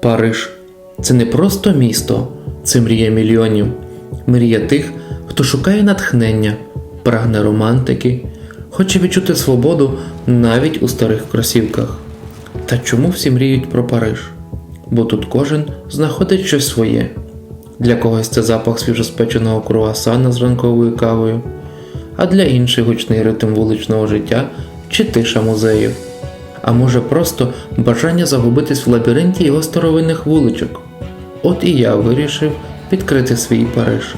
Париж – це не просто місто, це мрія мільйонів. Мрія тих, хто шукає натхнення, прагне романтики, хоче відчути свободу навіть у старих кросівках. Та чому всі мріють про Париж? Бо тут кожен знаходить щось своє. Для когось це запах свіжоспеченого круасана з ранковою кавою, а для інших гучний ритм вуличного життя чи тиша музеїв. А може просто бажання загубитись в лабіринті його старовинних вуличок. От і я вирішив відкрити свій Париж.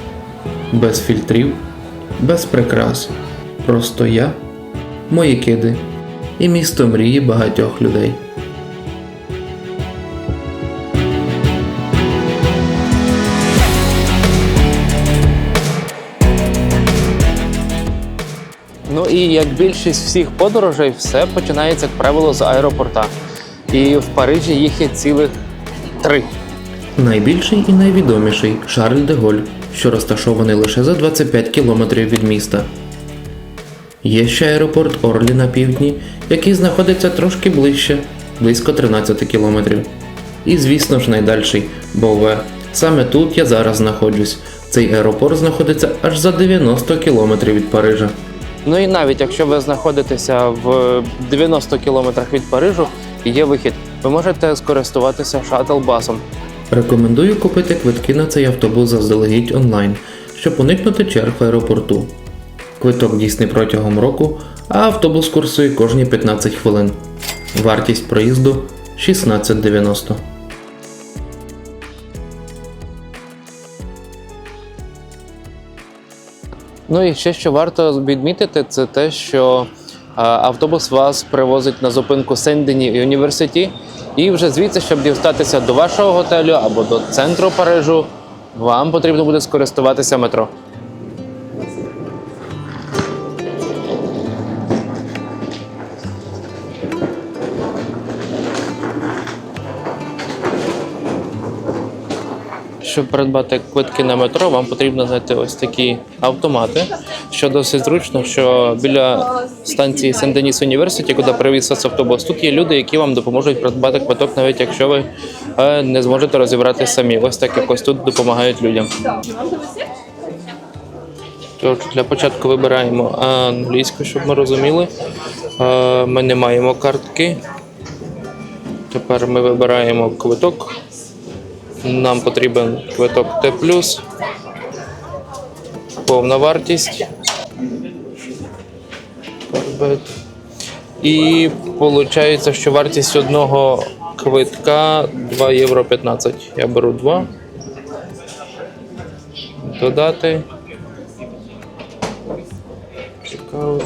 Без фільтрів, без прикрас. Просто я, мої киди і місто мрії багатьох людей. Ну і як більшість всіх подорожей, все починається, як правило, з аеропорта. І в Парижі їх є цілих 3. Найбільший і найвідоміший – Шарль де Голь, що розташований лише за 25 кілометрів від міста. Є ще аеропорт Орлі на півдні, який знаходиться трошки ближче, близько 13 кілометрів. І звісно ж найдальший – Бове. Саме тут я зараз знаходжусь. Цей аеропорт знаходиться аж за 90 кілометрів від Парижа. Ну і навіть якщо ви знаходитеся в 90 кілометрах від Парижу і є вихід, ви можете скористуватися шаттл-басом. Рекомендую купити квитки на цей автобус заздалегідь онлайн, щоб уникнути черг в аеропорту. Квиток дійсний протягом року, а автобус курсує кожні 15 хвилин. Вартість проїзду – 16,90. Ну і ще що варто відмітити, це те, що автобус вас привозить на зупинку Сен-Дені і Університі, і вже звідси, щоб дістатися до вашого готелю або до центру Парижу, вам потрібно буде скористуватися метро. Щоб придбати квитки на метро, вам потрібно знайти ось такі автомати, що досить зручно, що біля станції Сен-Деніс Університі, куди привіз автобус, тут є люди, які вам допоможуть придбати квиток, навіть якщо ви не зможете розібрати самі. Ось так якось тут допомагають людям. Тож, для початку вибираємо англійську, щоб ми розуміли. Ми не маємо картки. Тепер ми вибираємо квиток. Нам потрібен квиток Т+, повна вартість. І виходить, що вартість одного квитка 2,15 євро. Я беру 2. Додати. Цікаво,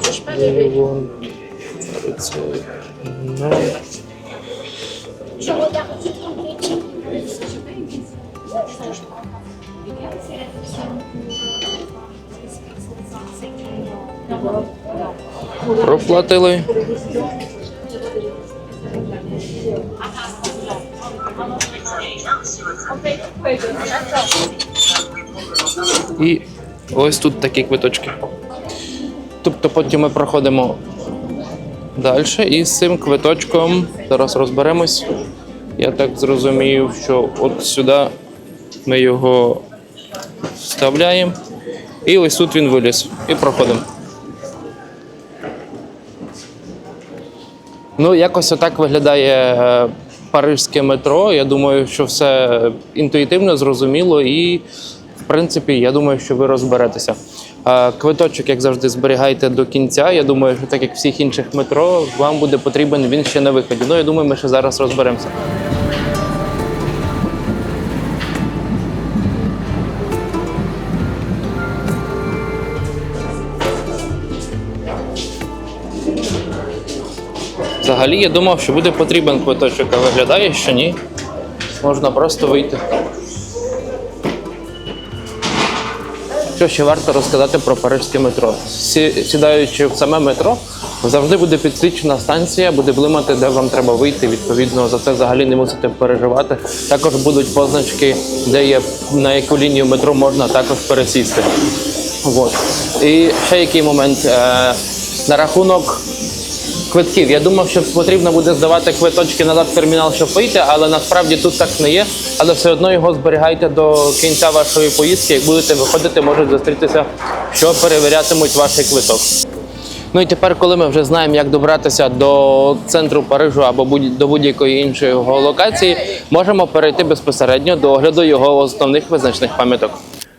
проплатили. І ось тут такі квиточки. Тобто потім ми проходимо далі і з цим квиточком зараз розберемось. Я так зрозумів, що от сюди ми його вставляємо і ось тут він виліз і проходимо. Ну, якось отак виглядає парижське метро. Я думаю, що все інтуїтивно, зрозуміло і, в принципі, я думаю, що ви розберетеся. Квиточок, як завжди, зберігайте до кінця. Я думаю, що так як всіх інших метро, вам буде потрібен він ще на виході. Ну, я думаю, ми ще зараз розберемося. Взагалі, я думав, що буде потрібен квиточок, а виглядає, що ні. Можна просто вийти. Що ще варто розказати про парижське метро? Сідаючи в саме метро, завжди буде підсвічена станція, буде блимати, де вам треба вийти. Відповідно, за це взагалі не мусите переживати. Також будуть позначки, де є, на яку лінію метро можна також пересісти. От. І ще який момент. На рахунок квитків. Я думав, що потрібно буде здавати квиточки назад в термінал, щоб вийти, але насправді тут так не є. Але все одно його зберігайте до кінця вашої поїздки. Як будете виходити, можуть зустрітися, що перевірятимуть ваш квиток. Ну і тепер, коли ми вже знаємо, як добратися до центру Парижу або до будь-якої іншої його локації, можемо перейти безпосередньо до огляду його основних визначних пам'яток.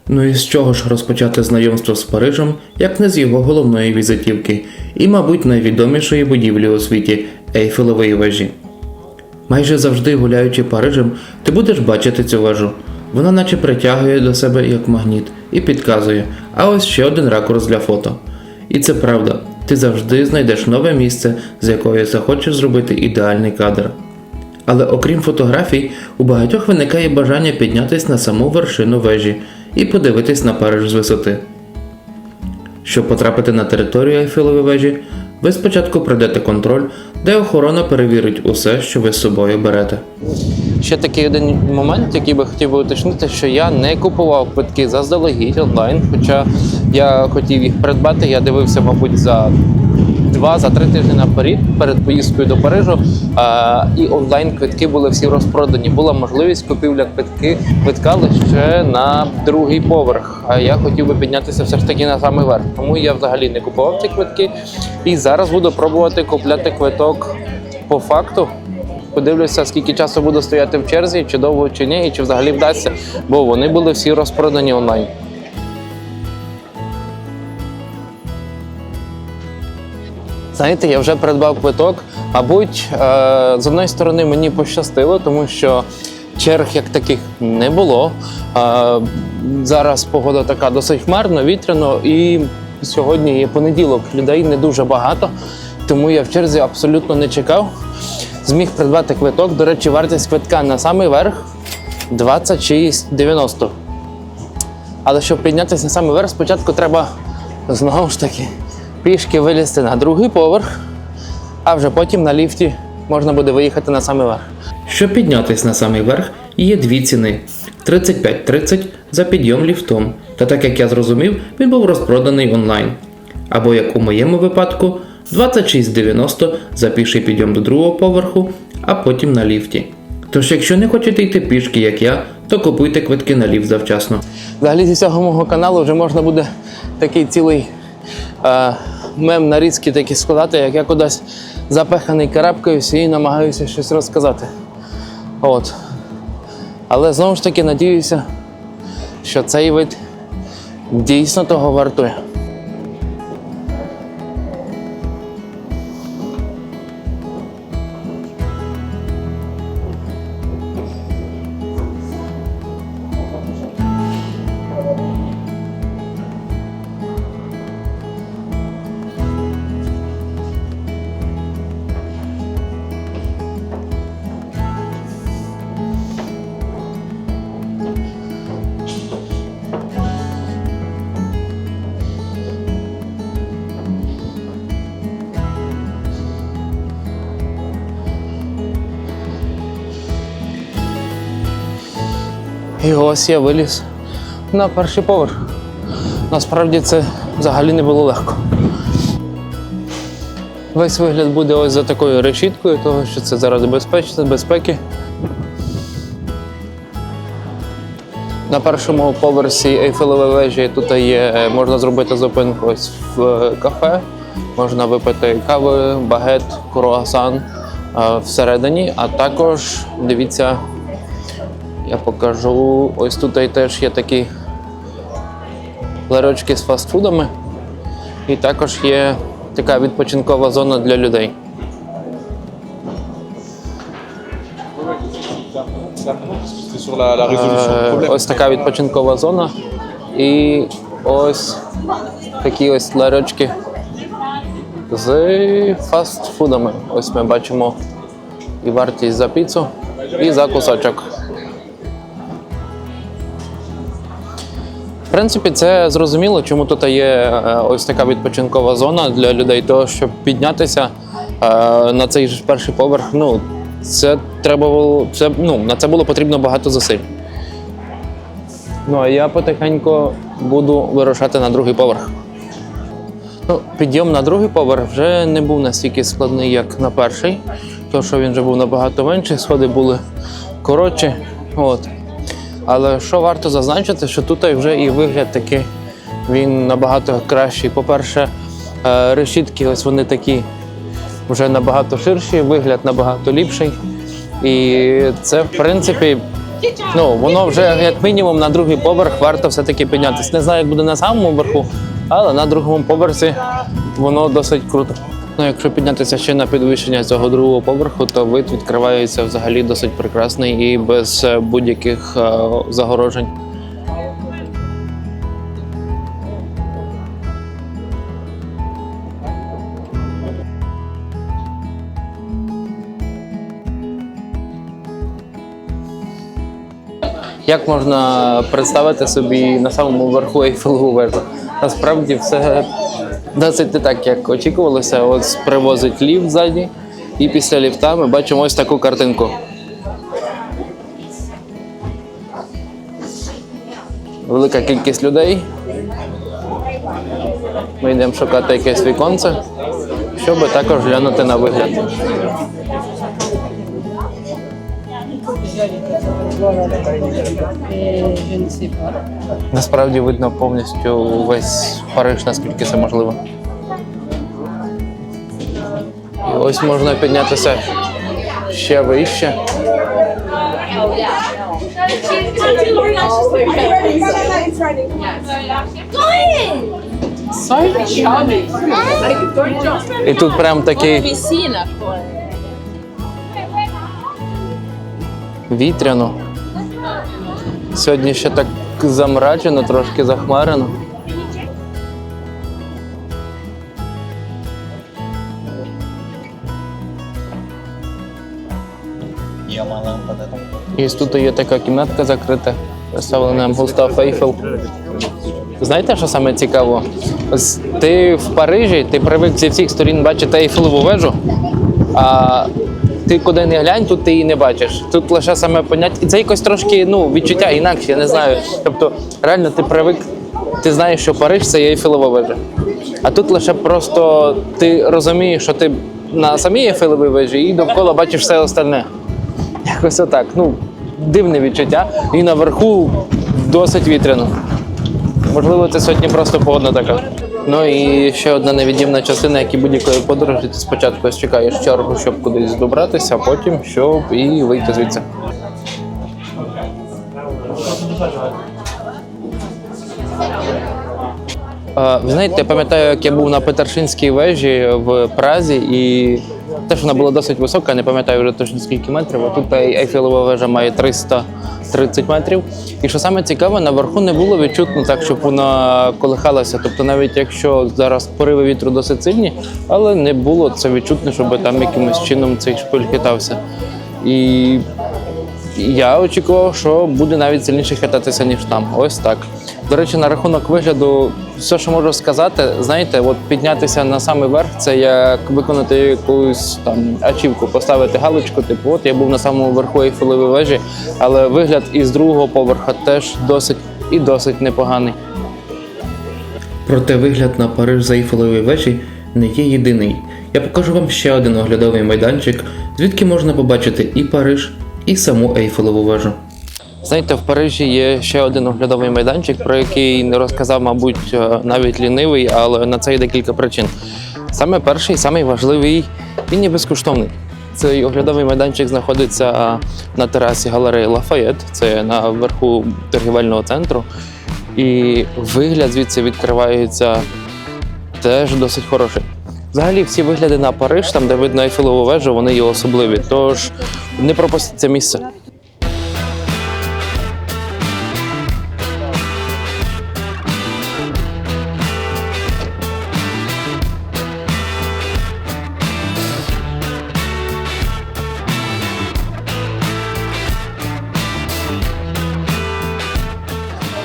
Ну і з чого ж розпочати знайомство з Парижем, як не з його головної візитівки і, мабуть, найвідомішої будівлі у світі – Ейфелевої вежі. Майже завжди гуляючи Парижем, ти будеш бачити цю вежу. Вона наче притягує до себе як магніт і підказує, а ось ще один ракурс для фото. І це правда, ти завжди знайдеш нове місце, з якого захочеш зробити ідеальний кадр. Але окрім фотографій, у багатьох виникає бажання піднятись на саму вершину вежі і подивитись на Париж з висоти. Щоб потрапити на територію Ейфелевої вежі, ви спочатку пройдете контроль, де охорона перевірить усе, що ви з собою берете. Ще такий один момент, який би хотів би уточнити, що я не купував квитки заздалегідь онлайн, хоча я хотів їх придбати, я дивився, мабуть, за 2-3 тижні наперед, перед поїздкою до Парижу, і онлайн квитки були всі розпродані. Була можливість купівля квитка лише на другий поверх, а я хотів би піднятися все ж таки на самий верх. Тому я взагалі не купував ці квитки і зараз буду пробувати купляти квиток по факту. Подивлюся, скільки часу буду стояти в черзі, чи довго, чи ні, і чи взагалі вдасться, бо вони були всі розпродані онлайн. Знаєте, я вже придбав квиток. Мабуть, з однієї сторони мені пощастило, тому що черг як таких не було. Зараз погода така досить хмарна, вітряно, і сьогодні є понеділок, людей не дуже багато, тому я в черзі абсолютно не чекав. Зміг придбати квиток. До речі, вартість квитка на самий верх 26,90. Але щоб піднятися на самий верх, спочатку треба, знову ж таки, пішки вилізти на другий поверх, а вже потім на ліфті можна буде виїхати на самий верх. Щоб піднятись на самий верх, є дві ціни – 35,30 за підйом ліфтом, та так як я зрозумів, він був розпроданий онлайн. Або, як у моєму випадку, 26,90 за піший підйом до другого поверху, а потім на ліфті. Тож, якщо не хочете йти пішки, як я, то купуйте квитки на ліфт завчасно. Взагалі, зі всього мого каналу вже можна буде такий цілий мем нарізки такі складати, як я кудись запиханий карабкаюсь і намагаюся щось розказати. От. Але знову ж таки надіюся, що цей вид дійсно того вартує. І ось я виліз на перший поверх. Насправді це взагалі не було легко. Весь вигляд буде ось за такою решіткою, тому що це заради безпеки. На першому поверсі Ейфелевої вежі тут є, можна зробити зупинку ось в кафе, можна випити кави, багет, круасан всередині, а також, дивіться, я покажу, ось тут теж є такі ларьочки з фастфудами, і також є така відпочинкова зона для людей. Ось така відпочинкова зона і ось такі ось ларьочки з фастфудами. Ось ми бачимо і вартість за піцу, і за кусочок. В принципі, це зрозуміло, чому тут є ось така відпочинкова зона для людей, того, щоб піднятися на цей ж перший поверх. На це було потрібно багато зусиль. Ну, а я потихеньку буду вирушати на другий поверх. Ну, підйом на другий поверх вже не був настільки складний, як на перший, тому що він вже був набагато менший, сходи були коротші. От. Але що варто зазначити, що тут вже і вигляд такий, він набагато кращий. По-перше, решітки ось вони такі вже набагато ширші, вигляд набагато ліпший. І це, в принципі, воно вже як мінімум на другий поверх варто все-таки піднятися. Не знаю, як буде на самому верху, але на другому поверсі воно досить круто. Якщо піднятися ще на підвищення цього другого поверху, то вид відкривається взагалі досить прекрасний і без будь-яких загорожень. Як можна представити собі на самому верху Ейфелеву вежу? Насправді все досить не так, як очікувалося. Ось привозить ліфт ззаді, і після ліфта ми бачимо ось таку картинку. Велика кількість людей. Ми йдемо шукати якесь віконце, щоб також глянути на вигляд. Насправді видно повністю весь Париж, наскільки це можливо. І ось можна піднятися ще вище. І тут прям такий вітряно. Сьогодні ще так замрачено, трошки захмарено. І тут є така кімнатка закрита, представлена Густав Ейфел. Знаєте, що саме цікаво? Ось ти в Парижі, ти привик зі всіх сторін бачити Ейфелеву вежу, а ти куди не глянь, тут ти її не бачиш. Тут лише саме поняття. І це якось трошки відчуття інакше, я не знаю. Тобто, реально ти привик, ти знаєш, що Париж – це Ейфелева вежа. А тут лише просто ти розумієш, що ти на самій Ейфелевій вежі і довкола бачиш все остальне. Якось отак. Дивне відчуття. І наверху досить вітряно. Можливо, це сьогодні просто погода така. Ну і ще одна невід'ємна частина, як і будь-якої подорожі, ти спочатку чекаєш чергу, щоб кудись добратися, а потім, щоб і вийти звідси. Ви знаєте, я пам'ятаю, як я був на Петершинській вежі в Празі, і теж вона була досить висока, не пам'ятаю вже точно скільки метрів, а тут Ейфелева вежа має 330 метрів. І що саме цікаве, наверху не було відчутно так, щоб вона колихалася. Тобто навіть якщо зараз пориви вітру досить сильні, але не було це відчутно, щоб там якимось чином цей шпиль хитався. І я очікував, що буде навіть сильніше хитатися, ніж там. Ось так. До речі, на рахунок вигляду, все, що можу сказати, знаєте, от піднятися на самий верх – це як виконати якусь там ачівку, поставити галочку, типу, от я був на самому верху Ейфелевої вежі, але вигляд із другого поверха теж досить непоганий. Проте вигляд на Париж з Ейфелевої вежі не є єдиний. Я покажу вам ще один оглядовий майданчик, звідки можна побачити і Париж, і саму Ейфелеву вежу. Знаєте, в Парижі є ще один оглядовий майданчик, про який не розказав, мабуть, навіть лінивий, але на це є декілька причин. Саме перший, самий важливий, він є безкоштовний. Цей оглядовий майданчик знаходиться на терасі галереї Лафайет, це на верху торгівельного центру. І вигляд звідси відкривається теж досить хороший. Взагалі всі вигляди на Париж, там де видно Ейфелеву вежу, вони є особливі, тож не пропустіть це місце.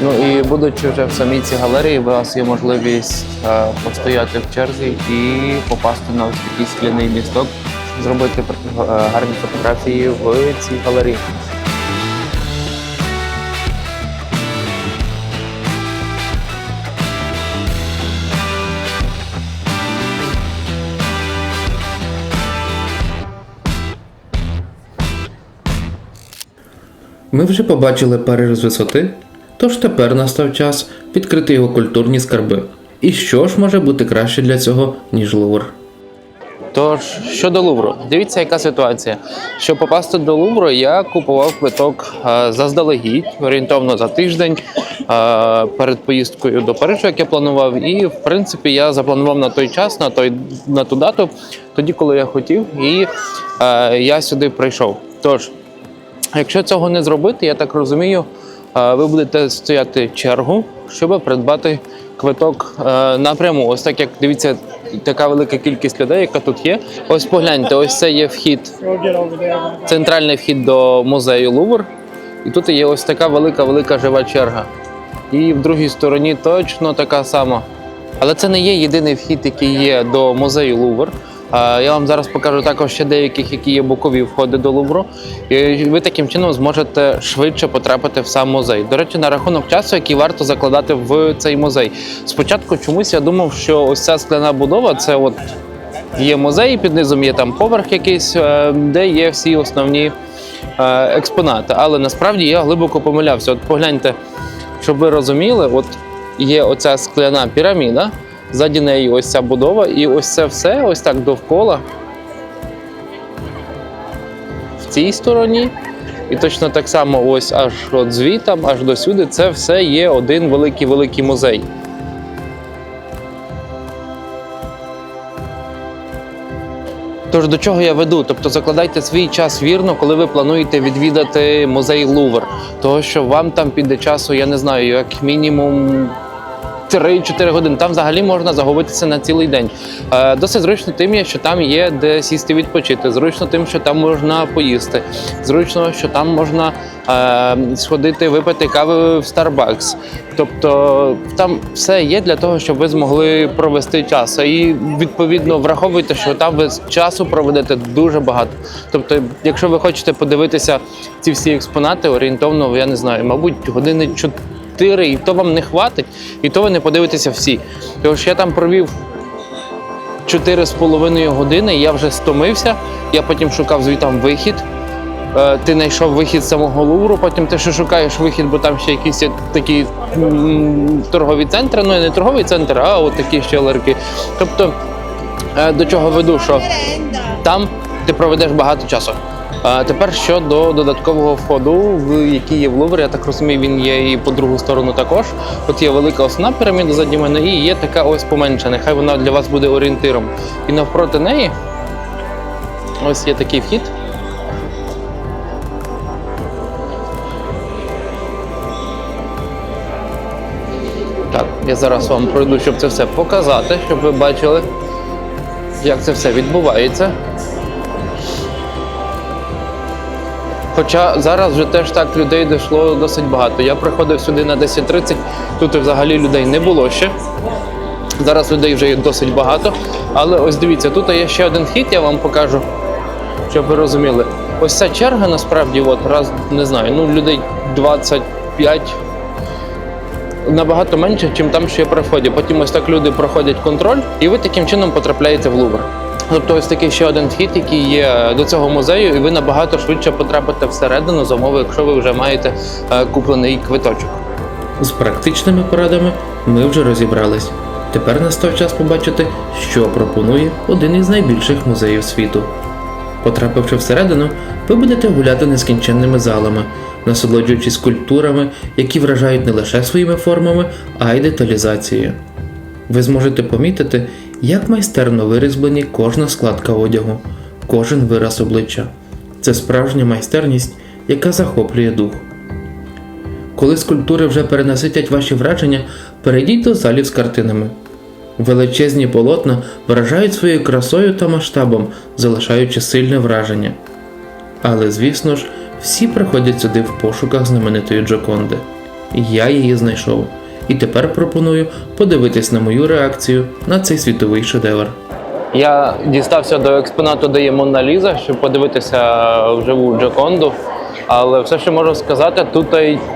Ну і будучи вже в самій цій галереї, у вас є можливість постояти в черзі і попасти на ось такий скляний місток, зробити гарні фотографії в цій галереї. Ми вже побачили Париж з висоти, тож тепер настав час відкрити його культурні скарби. І що ж може бути краще для цього, ніж Лувр? Тож, щодо Лувру, дивіться, яка ситуація. Щоб попасти до Лувру, я купував квиток заздалегідь, орієнтовно за тиждень, перед поїздкою до Парижу, як я планував. І, в принципі, я запланував на той час, на ту дату, тоді, коли я хотів, і я сюди прийшов. Тож, якщо цього не зробити, я так розумію, ви будете стояти чергу, щоб придбати квиток напряму. Ось так, як дивіться, така велика кількість людей, яка тут є. Ось погляньте, ось це є вхід, центральний вхід до музею Лувр. І тут є ось така велика жива черга. І в другій стороні точно така сама. Але це не є єдиний вхід, який є до музею Лувр. Я вам зараз покажу також ще деяких, які є бокові входи до Лувру. І ви таким чином зможете швидше потрапити в сам музей. До речі, на рахунок часу, який варто закладати в цей музей. Спочатку чомусь я думав, що ось ця скляна будова, це от є музей, під низом є там поверх якийсь, де є всі основні експонати. Але насправді я глибоко помилявся. От погляньте, щоб ви розуміли, от є оця скляна піраміда, ззаді неї ось ця будова, і ось це все, ось так довкола, в цій стороні, і точно так само ось аж от звітам, аж до сюди, це все є один великий музей. Тож до чого я веду? Тобто закладайте свій час вірно, коли ви плануєте відвідати музей Лувр. Того, що вам там піде часу, я не знаю, як мінімум 3-4 години. Там взагалі можна загубитися на цілий день. Досить зручно тим, що там є де сісти відпочити. Зручно тим, що там можна поїсти. Зручно, що там можна сходити, випити кави в Starbucks. Тобто там все є для того, щоб ви змогли провести час. І відповідно враховуйте, що там ви часу проведете дуже багато. Тобто, якщо ви хочете подивитися ці всі експонати, орієнтовно, я не знаю, мабуть, години 4, і то вам не хватить, і то ви не подивитеся всі. Тож я там провів 4,5 години, і я вже стомився, я потім шукав звітом вихід. Ти знайшов вихід з самого Лувру, потім ти ще шукаєш вихід, бо там ще якісь такі торгові центри, ну не торговий центр, а от такі ще ларки. Тобто, до чого веду, що там ти проведеш багато часу. Тепер щодо додаткового входу, який є в Луврі, я так розумію, він є і по другу сторону також. От є велика основна піраміда ззаді мене і є така ось поменша, нехай вона для вас буде орієнтиром. І навпроти неї ось є такий вхід. Так, я зараз вам пройду, щоб це все показати, щоб ви бачили, як це все відбувається. Хоча зараз вже теж так людей дійшло досить багато. Я приходив сюди на 10:30, тут взагалі людей не було ще. Зараз людей вже є досить багато. Але ось дивіться, тут є ще один вхід, я вам покажу, щоб ви розуміли. Ось ця черга насправді, от раз, не знаю, ну людей 25, набагато менше, ніж там, що я при вході. Потім ось так люди проходять контроль, і ви таким чином потрапляєте в Лувр. Тобто ось такий ще один вхід, який є до цього музею, і ви набагато швидше потрапите всередину за умови, якщо ви вже маєте куплений квиточок. З практичними порадами ми вже розібрались. Тепер настав час побачити, що пропонує один із найбільших музеїв світу. Потрапивши всередину, ви будете гуляти нескінченними залами, насолоджуючись скульптурами, які вражають не лише своїми формами, а й деталізацією. Ви зможете помітити, як майстерно вирізблені кожна складка одягу, кожен вираз обличчя. Це справжня майстерність, яка захоплює дух. Коли скульптури вже перенаситять ваші враження, перейдіть до залів з картинами. Величезні полотна вражають своєю красою та масштабом, залишаючи сильне враження. Але, звісно ж, всі приходять сюди в пошуках знаменитої Джоконди. Я її знайшов. І тепер пропоную подивитись на мою реакцію на цей світовий шедевр. Я дістався до експонату, де є Монна Ліза, щоб подивитися вживу Джоконду. Але все, що можу сказати, тут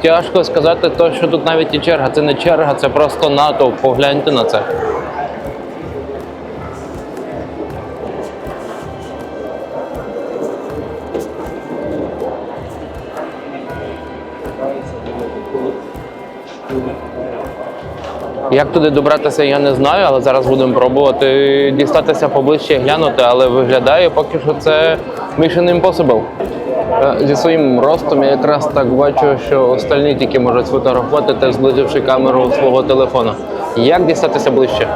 тяжко сказати, що тут навіть і черга. Це не черга, це просто натовп. Погляньте на це. Як туди добратися, я не знаю, але зараз будемо пробувати дістатися поближче і глянути, але виглядає поки що це Mission Impossible. Зі своїм ростом я якраз так бачу, що остальні тільки можуть сфотографувати, теж зблизивши камеру свого телефона. Як дістатися ближче?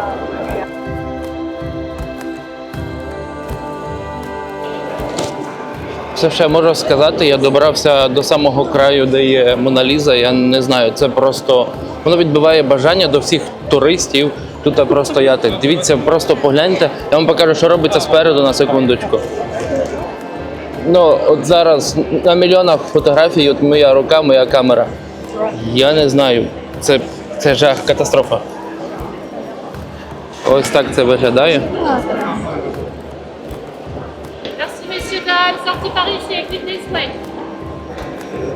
Все, що я можу сказати, я добрався до самого краю, де є Мона Ліза. Я не знаю, це просто воно відбиває бажання до всіх туристів тут просто стояти. Дивіться, просто погляньте. Я вам покажу, що робиться спереду на секундочку. Ну, от зараз на мільйонах фотографій, от моя рука, моя камера. Я не знаю, це жах, катастрофа. Ось так це виглядає. Merci messieurs, dames. Sortie par ici avec les souhaits.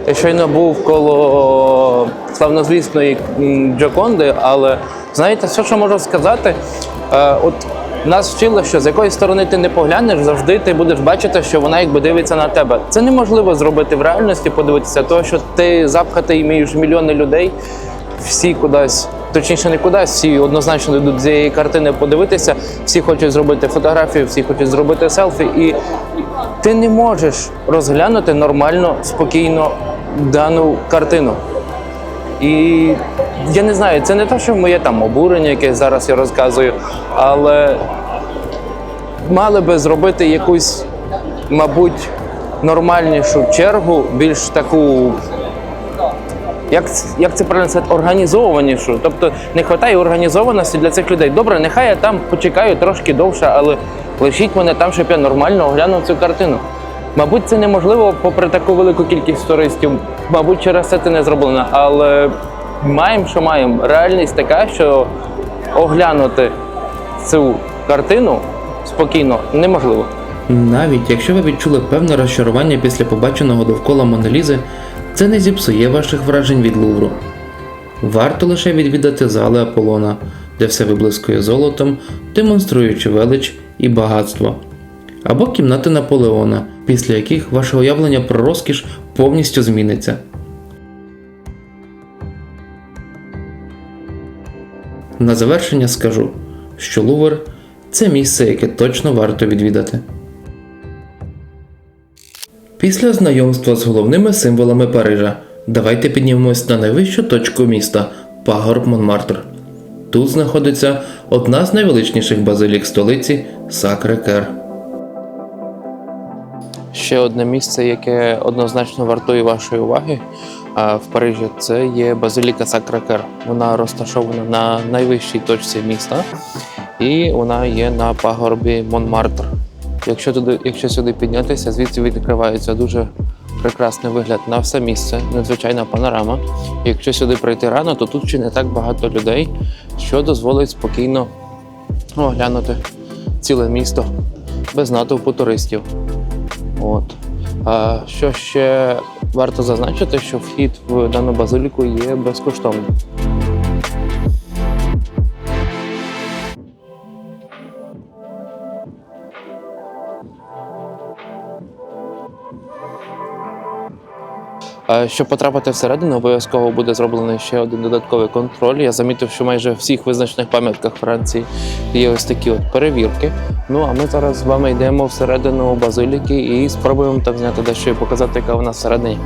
Я щойно був коло славнозвісної Джоконди, але знаєте, все, що можу сказати, от нас вчили, що з якої сторони ти не поглянеш, завжди ти будеш бачити, що вона якби дивиться на тебе. Це неможливо зробити в реальності, подивитися, тому що ти запхатий між мільйони людей, всі кудись, точніше не кудись, всі однозначно йдуть з цієї картини подивитися, всі хочуть зробити фотографію, всі хочуть зробити селфі, і ти не можеш розглянути нормально, спокійно дану картину. І я не знаю, це не те, що моє там обурення, яке зараз я розказую, але мали би зробити якусь, мабуть, нормальнішу чергу, більш таку, як це правильно сказати, організованішу. Тобто не вистачає організованості для цих людей. Добре, нехай я там почекаю трошки довше, але лишіть мене там, щоб я нормально оглянув цю картину. Мабуть, це неможливо попри таку велику кількість туристів. Мабуть, через це не зроблено. Але маємо, що маємо. Реальність така, що оглянути цю картину спокійно неможливо. Навіть якщо ви відчули певне розчарування після побаченого довкола Мони Лізи, це не зіпсує ваших вражень від Лувру. Варто лише відвідати зали Аполлона, де все виблискує золотом, демонструючи велич і багатство. Або кімнати Наполеона, після яких ваше уявлення про розкіш повністю зміниться. На завершення скажу, що Лувр – це місце, яке точно варто відвідати. Після знайомства з головними символами Парижа, давайте піднімемось на найвищу точку міста – пагорб Монмартр. Тут знаходиться одна з найвеличніших базилік столиці – Сакре-Кер. Ще одне місце, яке однозначно вартує вашої уваги в Парижі, це є базиліка Сакре-Кер. Вона розташована на найвищій точці міста і вона є на пагорбі Монмартр. Якщо сюди піднятися, звідси відкривається дуже прекрасний вигляд на все місце, надзвичайна панорама. І якщо сюди прийти рано, то тут ще не так багато людей, що дозволить спокійно оглянути ціле місто без натовпу туристів. От. Що ще варто зазначити, що вхід в дану базиліку є безкоштовним. Щоб потрапити всередину, обов'язково буде зроблений ще один додатковий контроль. Я замітив, що майже в всіх визначених пам'ятках Франції є ось такі от перевірки. Ну, а ми зараз з вами йдемо всередину базиліки і спробуємо там зняти дещо і показати, яка вона всередині.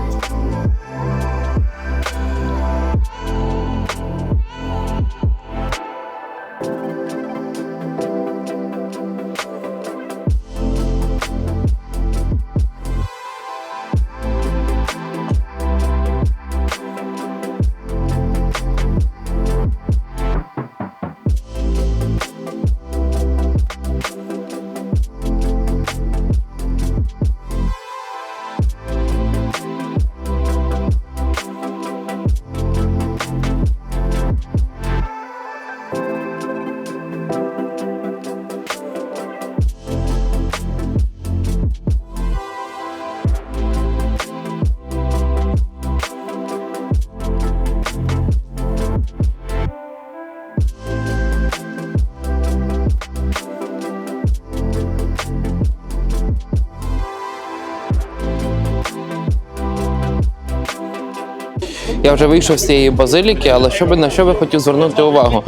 Я вже вийшов з цієї базиліки, але на що би хотів звернути увагу?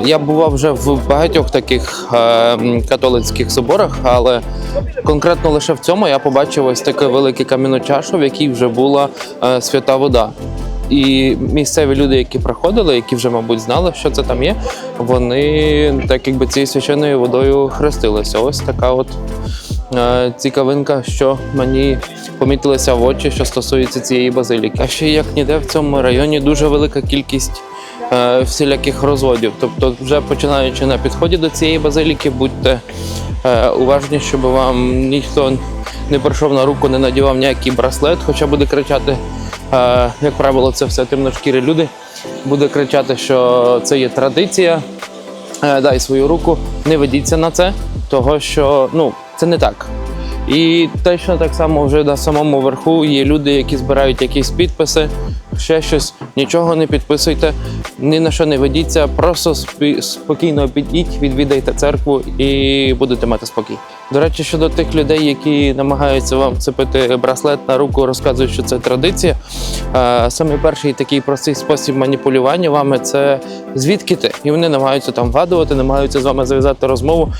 Я бував вже в багатьох таких католицьких соборах, але конкретно лише в цьому я побачив ось таку велику кам'яну чашу, в якій вже була свята вода. І місцеві люди, які приходили, які вже, мабуть, знали, що це там є, вони так якби цією священною водою хрестилися. Ось така от цікавинка, що мені помітилася в очі, що стосується цієї базиліки. А ще як ніде в цьому районі дуже велика кількість всіляких розводів. Тобто вже починаючи на підході до цієї базиліки, будьте уважні, щоб вам ніхто не прийшов на руку, не надівав ніякий браслет, хоча буде кричати, як правило, це все темношкірі люди, буде кричати, що це є традиція, дай свою руку, не ведіться на це, того що це не так. І точно так само вже на самому верху є люди, які збирають якісь підписи, ще щось, нічого не підписуйте, ні на що не ведіться, просто спокійно підіть, відвідайте церкву і будете мати спокій. До речі, щодо тих людей, які намагаються вам вцепити браслет на руку, розказують, що це традиція, саме перший такий простий спосіб маніпулювання вами – це звідки ти? І вони намагаються там вгадувати, намагаються з вами зав'язати розмову.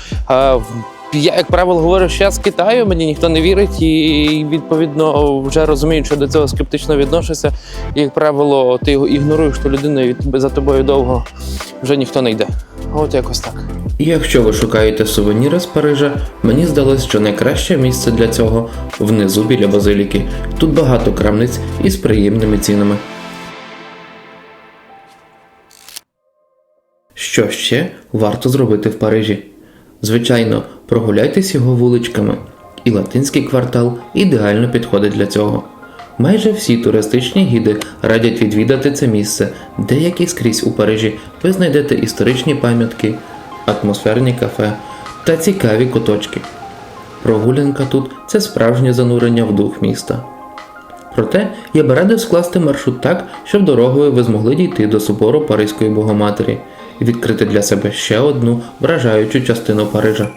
Я, як правило, говорю, що я з Китаю, мені ніхто не вірить і, відповідно, вже розуміють, що до цього скептично відношуся. І, як правило, ти його ігноруєш ту людину і за тобою довго вже ніхто не йде. От якось так. І якщо ви шукаєте сувеніри з Парижа, мені здалось, що найкраще місце для цього внизу біля базиліки. Тут багато крамниць із приємними цінами. Що ще варто зробити в Парижі? Звичайно, прогуляйтесь його вуличками, і латинський квартал ідеально підходить для цього. Майже всі туристичні гіди радять відвідати це місце, деякі скрізь у Парижі ви знайдете історичні пам'ятки, атмосферні кафе та цікаві куточки. Прогулянка тут – це справжнє занурення в дух міста. Проте я би радив скласти маршрут так, щоб дорогою ви змогли дійти до собору Паризької Богоматері і відкрити для себе ще одну вражаючу частину Парижа.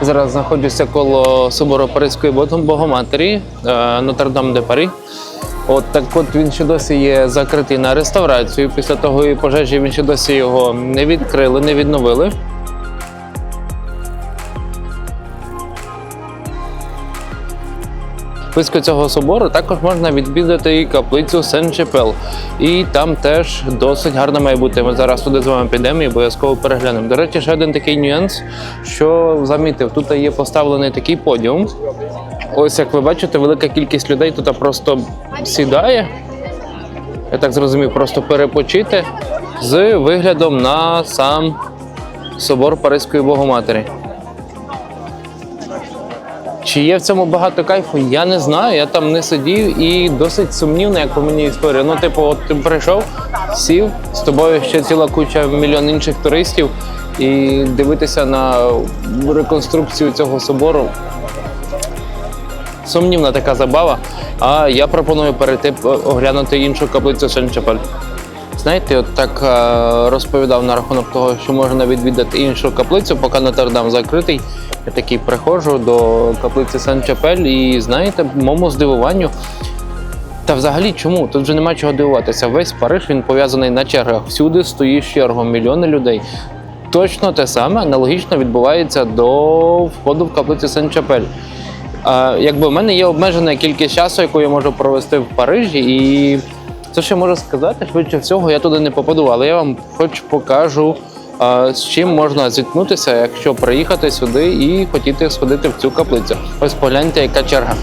Зараз знаходжуся коло собору Паризької Богоматері, Нотр-Дам-де-Парі. От він ще досі є закритий на реставрацію. Після того пожежі він ще досі його не відкрили, не відновили. Близько цього собору також можна відвідати і каплицю Сен-Шапель. І там теж досить гарно має бути. Ми зараз туди з вами підемо і обов'язково переглянемо. До речі, ще один такий нюанс, що замітив, тут є поставлений такий подіум. Ось, як ви бачите, велика кількість людей тут просто сідає, я так зрозумів, просто перепочити з виглядом на сам собор Паризької Богоматері. Чи є в цьому багато кайфу, я не знаю, я там не сидів і досить сумнівна, як по мені історія. От ти прийшов, сів, з тобою ще ціла куча, мільйон інших туристів, і дивитися на реконструкцію цього собору. Сумнівна така забава, а я пропоную перейти оглянути іншу каплицю Сен-Шапель. Знаєте, от так розповідав на рахунок того, що можна відвідати іншу каплицю, поки Нотр-Дам закритий. Я такий приходжу до каплиці Сен-Шапель і, знаєте, моєму здивуванню, та взагалі чому? Тут вже нема чого дивуватися. Весь Париж, він пов'язаний на чергах. Всюди стоїть черга, мільйони людей. Точно те саме аналогічно відбувається до входу в каплицю Сен-Шапель. Якби в мене є обмежена кількість часу, яку я можу провести в Парижі, і це ще можу сказати, швидше всього я туди не попаду, але я вам хоч покажу, з чим можна зіткнутися, якщо приїхати сюди і хотіти сходити в цю каплицю. Ось погляньте, яка черга.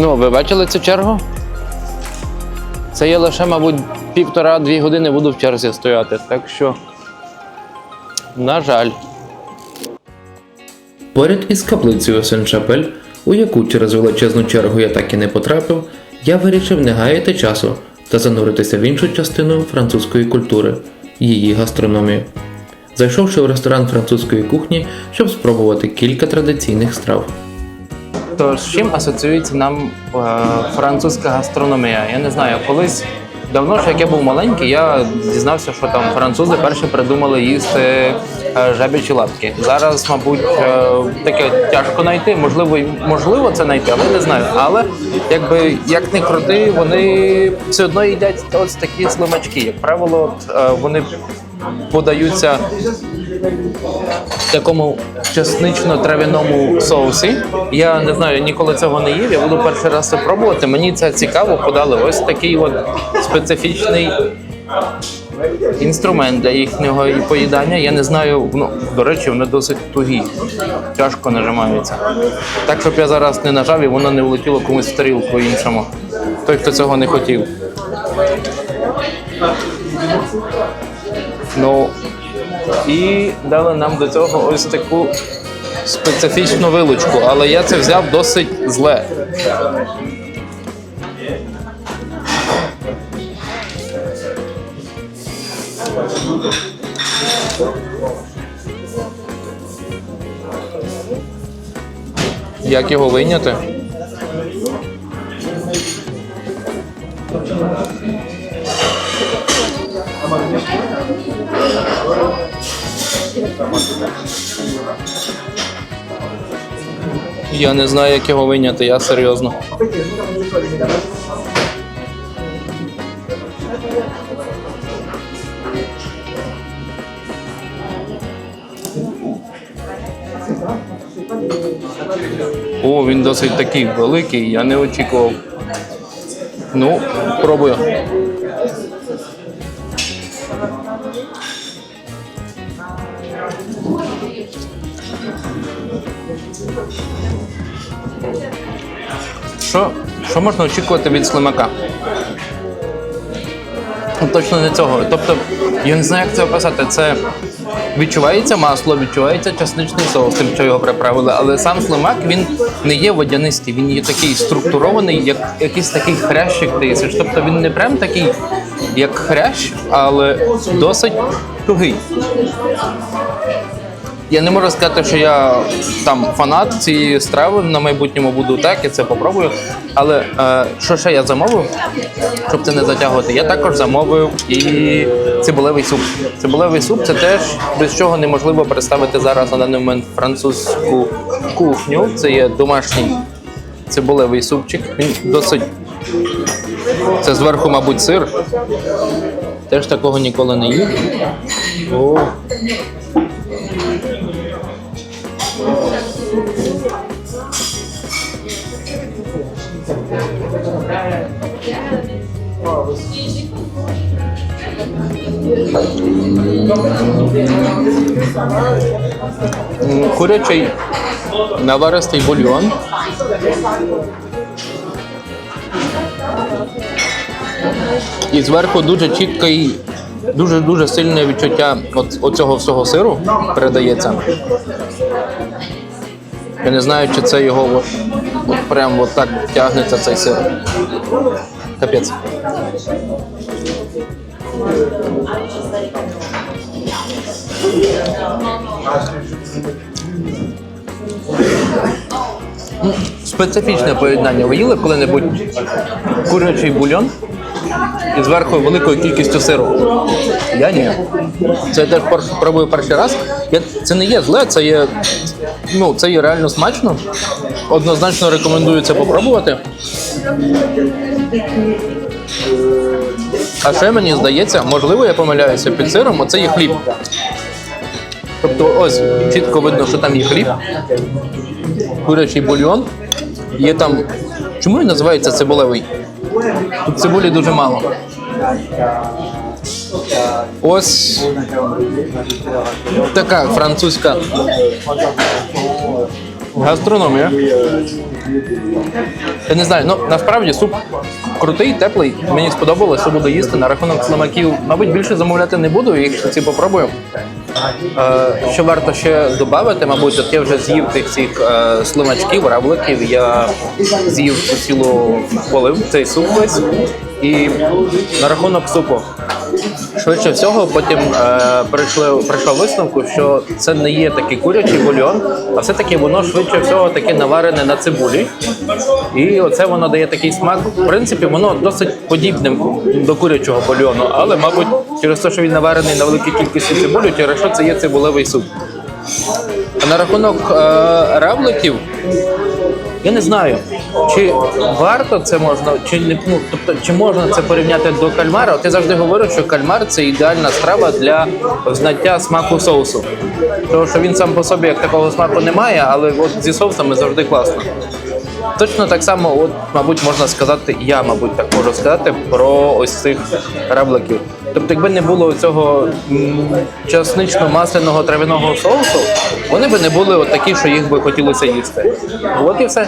Ну, ви бачили цю чергу? Це я лише, мабуть, 1,5-2 години буду в черзі стояти, так що, на жаль. Поряд із каплицею Сен-Шапель, у яку через величезну чергу я так і не потрапив, я вирішив не гаяти часу та зануритися в іншу частину французької культури – її гастрономію. Зайшовши в ресторан французької кухні, щоб спробувати кілька традиційних страв. То з чим асоціюється нам французька гастрономія? Я не знаю, колись давно, ще як я був маленький, я дізнався, що там французи перші придумали їсти жабячі лапки. Зараз, мабуть, таке тяжко знайти, можливо це знайти, але не знаю. Але якби як не крути, вони все одно їдять ось такі слимачки. Як правило, вони подаються в такому чеснично-трав'яному соусі. Я не знаю, ніколи цього не їв, я буду перший раз це пробувати. Мені це цікаво, подали ось такий от специфічний інструмент для їхнього поїдання. Я не знаю, ну, до речі, вони досить тугі, тяжко нажимаються. Так, щоб я зараз не нажав і воно не влетіло комусь в тарілку іншому. Той, хто цього не хотів. Ну, і дали нам до цього ось таку специфічну вилучку, але я це взяв досить зле. Як його вийняти? Я не знаю, як його вийняти, я серйозно. О, він досить такий великий, я не очікував. Ну, пробую. Що можна очікувати від слимака? Точно не цього. Тобто, я не знаю, як це описати. Це відчувається масло, відчувається чесничний соус, тим, що його приправили, але сам слимак, він не є водянистий, він є такий структурований, як якийсь такий хрящик тисяч. Тобто він не прям такий, як хрящ, але досить тугий. Я не можу сказати, що я там фанат цієї страви, на майбутньому буду так, я це попробую. Але що ще я замовив, щоб це не затягувати, я також замовив і цибулевий суп. Цибулевий суп – це теж, без чого неможливо представити зараз на даний момент французьку кухню. Це є домашній цибулевий супчик, він досить... Це зверху, мабуть, сир. Теж такого ніколи не їв. О. Курячий наваристий бульйон. І зверху дуже чіткий, дуже сильне відчуття оцього всього сиру передається. Я не знаю, чи це його прям так тягнеться цей сир. Капець. Специфічне поєднання. Ви їли коли-небудь курячий бульйон і зверху великою кількістю сиру? Я ні. Це я теж пробую перший раз. Це не є зле, це є реально смачно. Однозначно рекомендую це попробувати. А ще мені здається, можливо, я помиляюся, під сиром оце є хліб. Тобто ось чітко видно, що там є хліб, курячий бульйон, є там... Чому він називається цибулевий? Тут цибулі дуже мало. Ось така французька Гастрономія. Я не знаю, ну насправді суп крутий, теплий. Мені сподобалось, що буду їсти. На рахунок слимаків, мабуть, більше замовляти не буду, їх ці попробую. Що варто ще додати, мабуть, от я вже з'їв тих всіх слимачків, равликів, я з'їв цю цілу полив, цей суп весь. І на рахунок супу. Швидше всього, потім прийшов висновку, що це не є такий курячий бульйон, а все-таки воно швидше всього таки наварене на цибулі. І оце воно дає такий смак. В принципі, воно досить подібне до курячого бульйону, але, мабуть, через те, що він наварений на великій кількості цибулі, через що це є цибулевий суп. А на рахунок равликів, я не знаю, чи варто це можна, чи не, ну, тобто, чи можна це порівняти до кальмара. От я завжди говорю, що кальмар це ідеальна страва для знаття смаку соусу. Тому що він сам по собі як такого смаку не має, але от зі соусами завжди класно. Точно так само, от, мабуть, можна сказати, я, мабуть, так можу сказати про ось цих равликів. Тобто, якби не було цього часнично-масляного трав'яного соусу, вони б не були от такі, що їх би хотілося їсти. От і все.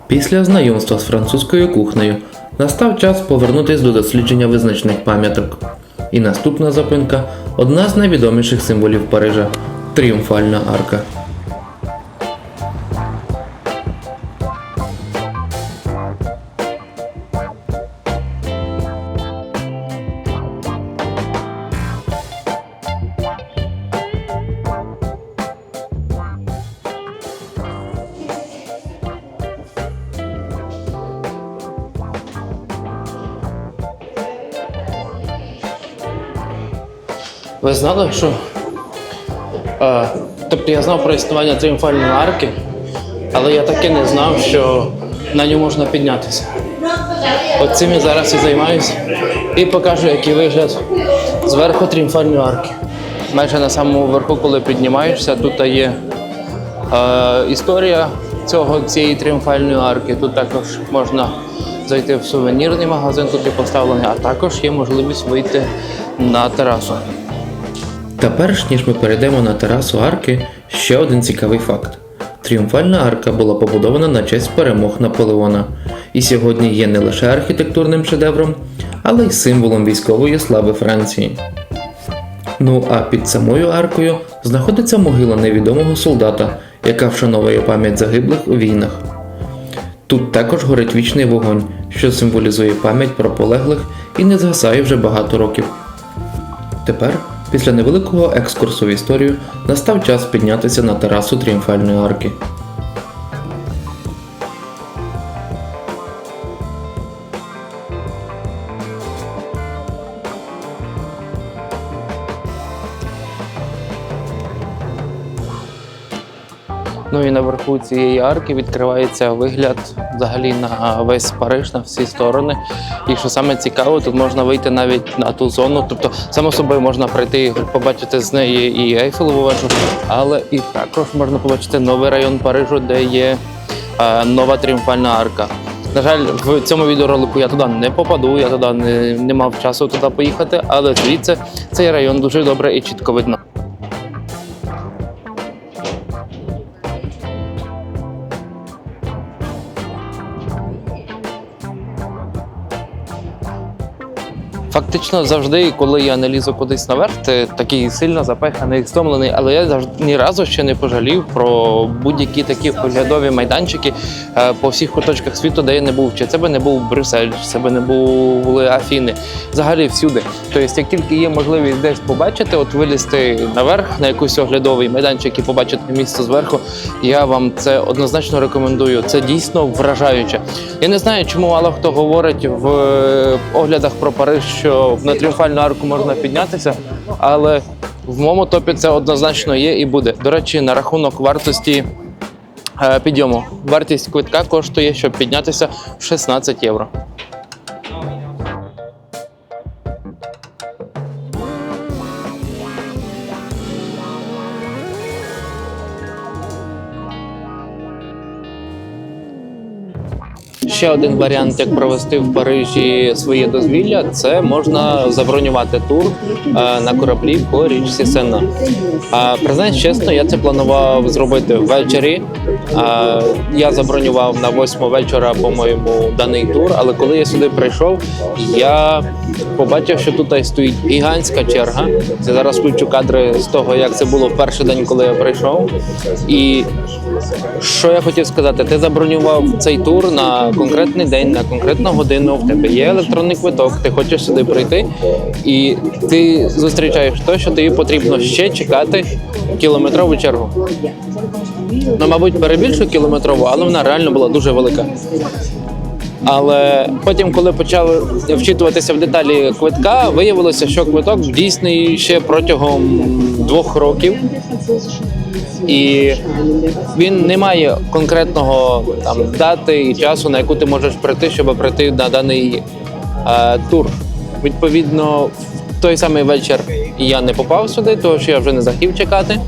Після знайомства з французькою кухнею настав час повернутись до дослідження визначних пам'яток. І наступна зупинка – одна з найвідоміших символів Парижа – Тріумфальна арка. Ви знали, що... тобто я знав про існування тріумфальної арки, але я таки не знав, що на нього можна піднятися. От цим я зараз і займаюся і покажу, який вигляд зверху тріумфальної арки. Майже на самому верху, коли піднімаєшся, тут є історія цієї тріумфальної арки. Тут також можна зайти в сувенірний магазин, тут є поставлений, а також є можливість вийти на терасу. Та перш ніж ми перейдемо на терасу арки, ще один цікавий факт. Тріумфальна арка була побудована на честь перемог Наполеона і сьогодні є не лише архітектурним шедевром, але й символом військової слави Франції. Ну а під самою аркою знаходиться могила невідомого солдата, яка вшановує пам'ять загиблих у війнах. Тут також горить вічний вогонь, що символізує пам'ять про полеглих і не згасає вже багато років. Тепер, після невеликого екскурсу в історію, настав час піднятися на терасу Тріумфальної арки. Ну і наверху цієї арки відкривається вигляд взагалі на весь Париж, на всі сторони. І що саме цікаво, тут можна вийти навіть на ту зону. Тобто, само собою можна прийти і побачити з неї і Ейфелеву вежу, але і також можна побачити новий район Парижу, де є нова Тріумфальна арка. На жаль, в цьому відеоролику я туди не попаду, я туди не мав часу туди поїхати, але звідси цей район дуже добре і чітко видно. Фактично завжди, коли я не лізу кудись наверх, ти такий сильно запеханий, стомлений, але я ні разу ще не пожалів про будь-які такі поглядові майданчики по всіх куточках світу, де я не був. Чи це би не був Брюссель, чи це би не були Афіни, взагалі всюди. Тобто, як тільки є можливість десь побачити, от вилізти наверх на якийсь оглядовий майданчик і побачити місто зверху, я вам це однозначно рекомендую. Це дійсно вражаюче. Я не знаю, чому мало хто говорить в оглядах про Париж, що на Тріумфальну арку можна піднятися, але в моєму топі це однозначно є і буде. До речі, на рахунок вартості підйому. Вартість квитка коштує, щоб піднятися, 16 євро. Ще один варіант, як провести в Парижі своє дозвілля, це можна забронювати тур на кораблі по річці Сенна. Признаюсь чесно, я це планував зробити ввечері. Я забронював на 8 вечора, по-моєму, даний тур, але коли я сюди прийшов, я побачив, що тут стоїть гігантська черга. Я зараз включу кадри з того, як це було в перший день, коли я прийшов. І що я хотів сказати, ти забронював цей тур на конкретний день, на конкретну годину, в тебе є електронний квиток, ти хочеш сюди прийти, і ти зустрічаєш те, що тобі потрібно ще чекати кілометрову чергу. Ну, мабуть, перебільшую кілометрову, але вона реально була дуже велика. Але потім, коли почали вчитуватися в деталі квитка, виявилося, що квиток дійсний ще протягом 2 років. І він не має конкретного дати і часу, на яку ти можеш прийти, щоб прийти на даний тур. Відповідно, в той самий вечір я не попав сюди, тому що я вже не захотів чекати.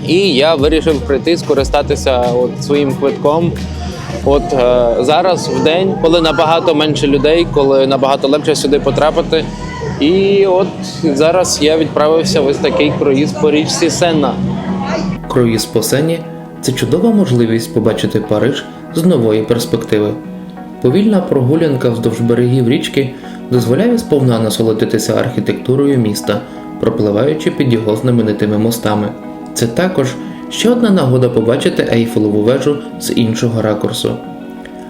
І я вирішив прийти, скористатися своїм квитком. Зараз в день, коли набагато менше людей, коли набагато легше сюди потрапити. І зараз я відправився в ось такий круїз по річці Сенна. Круїз по Сені – це чудова можливість побачити Париж з нової перспективи. Повільна прогулянка вздовж берегів річки дозволяє сповна насолодитися архітектурою міста, пропливаючи під його знаменитими мостами. Це також ще одна нагода побачити Ейфелеву вежу з іншого ракурсу.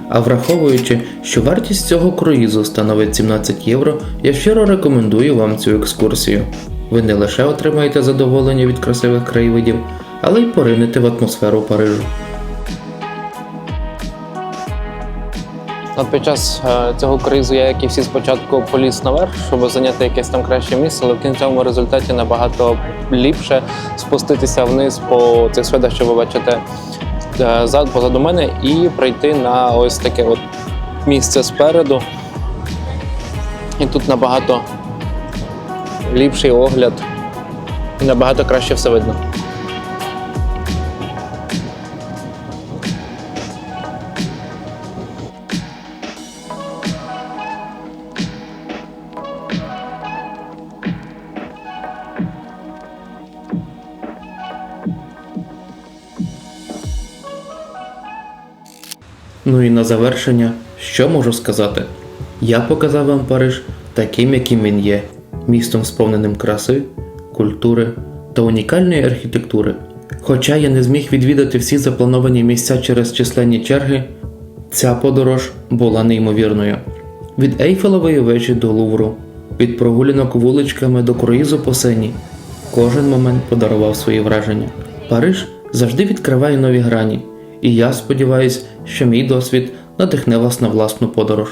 А враховуючи, що вартість цього круїзу становить 17 євро, я щиро рекомендую вам цю екскурсію. Ви не лише отримаєте задоволення від красивих краєвидів, але й поринете в атмосферу Парижу. Під час цього круїзу я, як і всі, спочатку поліз наверх, щоб зайняти якесь там краще місце, але в кінцевому результаті набагато ліпше спуститися вниз по цих сходах, що ви бачите позаду мене, і прийти на ось таке місце спереду. І тут набагато ліпший огляд і набагато краще все видно. Ну і на завершення, що можу сказати? Я показав вам Париж таким, яким він є. Містом сповненим краси, культури та унікальної архітектури. Хоча я не зміг відвідати всі заплановані місця через численні черги, ця подорож була неймовірною. Від Ейфелевої вежі до Лувру, від прогулянок вуличками до круїзу по Сені. Кожен момент подарував свої враження. Париж завжди відкриває нові грані. І я сподіваюся, що мій досвід надихне вас на власну подорож.